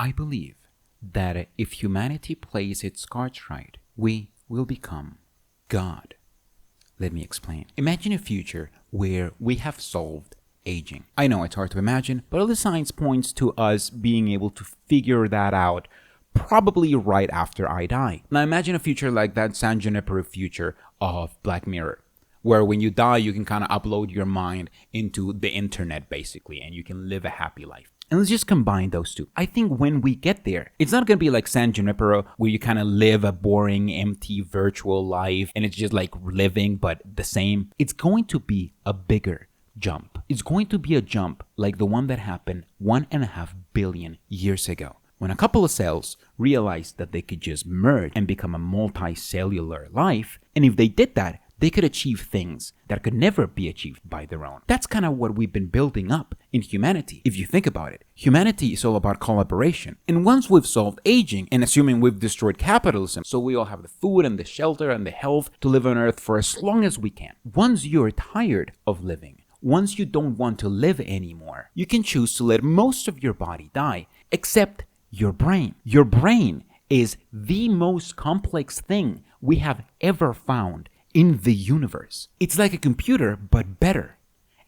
I believe that if humanity plays its cards right, we will become God. Let me explain. Imagine a future where we have solved aging. I know it's hard to imagine, but all the science points to us being able to figure that out probably right after I die. Now imagine a future like that San Junipero future of Black Mirror, where when you die, you can kind of upload your mind into the internet basically, and you can live a happy life. And let's just combine those two. I think when we get there, it's not going to be like San Junipero, where you kind of live a boring, empty, virtual life, and it's just like living, but the same. It's going to be a bigger jump. It's going to be a jump like the one that happened 1.5 billion years ago, when a couple of cells realized that they could just merge and become a multicellular life. And if they did that, they could achieve things that could never be achieved by their own. That's kind of what we've been building up in humanity. If you think about it, humanity is all about collaboration. And once we've solved aging, and assuming we've destroyed capitalism, so we all have the food and the shelter and the health to live on Earth for as long as we can. Once you're tired of living, once you don't want to live anymore, you can choose to let most of your body die, except your brain. Your brain is the most complex thing we have ever found in the universe. It's like a computer, but better.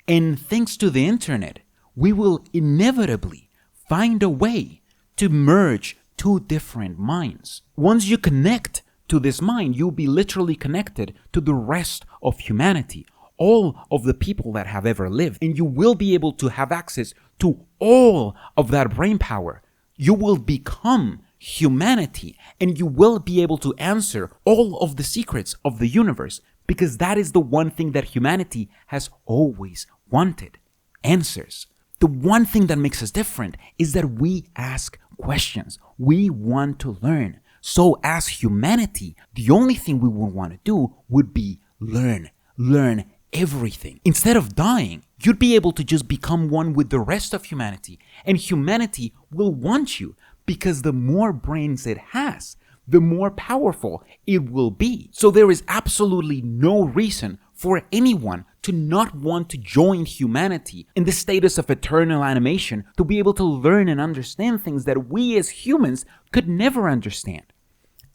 And thanks to the internet, we will inevitably find a way to merge two different minds. Once you connect to this mind, you'll be literally connected to the rest of humanity, all of the people that have ever lived, and you will be able to have access to all of that brain power. You will become humanity, and you will be able to answer all of the secrets of the universe, because that is the one thing that humanity has always wanted: answers. The one thing that makes us different is that we ask questions. We want to learn. So as humanity, the only thing we would want to do would be learn everything. Instead of dying, you'd be able to just become one with the rest of humanity, and humanity will want you, because the more brains it has, the more powerful it will be. So there is absolutely no reason for anyone to not want to join humanity in the status of eternal animation, to be able to learn and understand things that we as humans could never understand.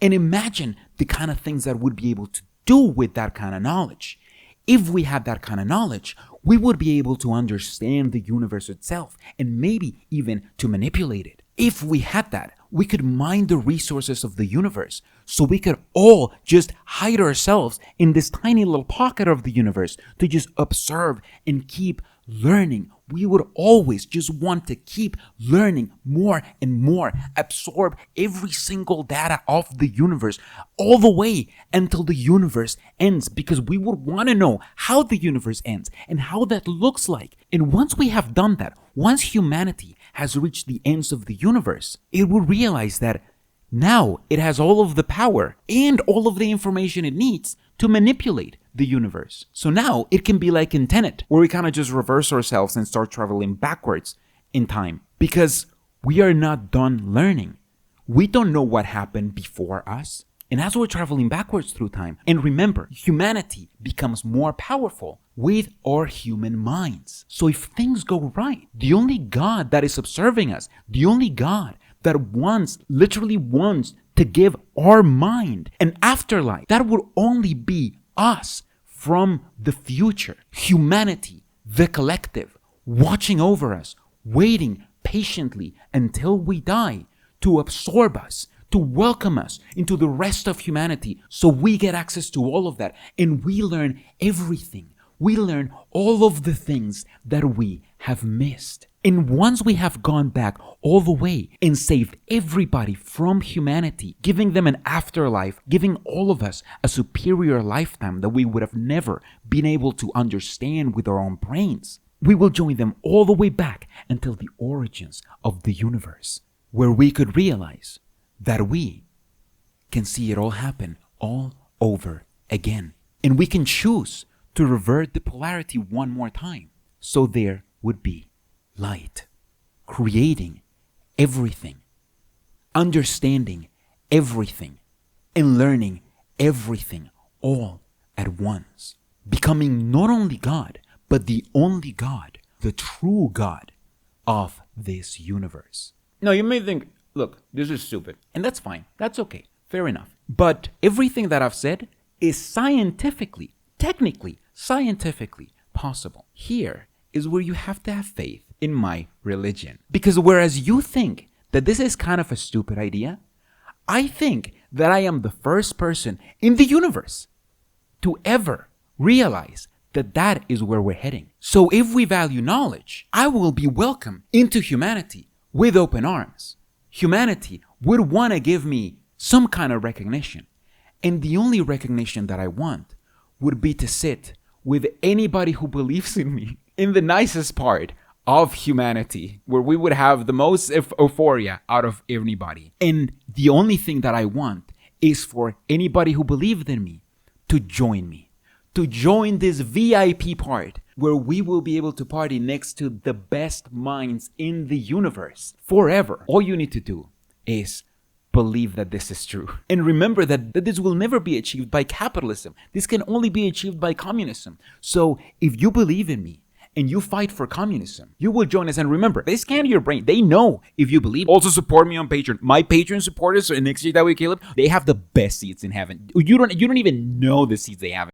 And imagine the kind of things that we'd be able to do with that kind of knowledge. If we had that kind of knowledge, we would be able to understand the universe itself, and maybe even to manipulate it. If we had that, we could mine the resources of the universe, so we could all just hide ourselves in this tiny little pocket of the universe to just observe and keep learning. We would always just want to keep learning more and more, absorb every single data of the universe all the way until the universe ends, because we would want to know how the universe ends and how that looks like. And once we have done that, once humanity has reached the ends of the universe, it will realize that now it has all of the power and all of the information it needs to manipulate the universe. So now it can be like in Tenet, where we kind of just reverse ourselves and start traveling backwards in time, because we are not done learning. We don't know what happened before us. And as we're traveling backwards through time, and remember, humanity becomes more powerful with our human minds. So if things go right, the only God that is observing us, the only God that literally wants to give our mind an afterlife, that would only be us from the future. Humanity, the collective, watching over us, waiting patiently until we die to absorb us, to welcome us into the rest of humanity, so we get access to all of that and we learn everything. We learn all of the things that we have missed. And once we have gone back all the way and saved everybody from humanity, giving them an afterlife, giving all of us a superior lifetime that we would have never been able to understand with our own brains, we will join them all the way back until the origins of the universe, where we could realize that we can see it all happen all over again. And we can choose to revert the polarity one more time. So there would be light, creating everything, understanding everything, and learning everything all at once. Becoming not only God, but the only God, the true God of this universe. Now you may think, look, this is stupid. And that's fine. That's okay. Fair enough. But everything that I've said is scientifically, technically, scientifically possible. Here is where you have to have faith in my religion. Because whereas you think that this is kind of a stupid idea, I think that I am the first person in the universe to ever realize that that is where we're heading. So if we value knowledge, I will be welcome into humanity with open arms. Humanity would want to give me some kind of recognition. And the only recognition that I want would be to sit with anybody who believes in me in the nicest part of humanity, where we would have the most euphoria out of anybody. And the only thing that I want is for anybody who believed in me to join me, to join this VIP part where we will be able to party next to the best minds in the universe forever. All you need to do is believe that this is true. And remember that this will never be achieved by capitalism. This can only be achieved by communism. So if you believe in me and you fight for communism, you will join us. And remember, they scan your brain. They know if you believe. Also support me on Patreon. My Patreon supporters, next year that we Caleb, they have the best seats in heaven. You don't even know the seats they have.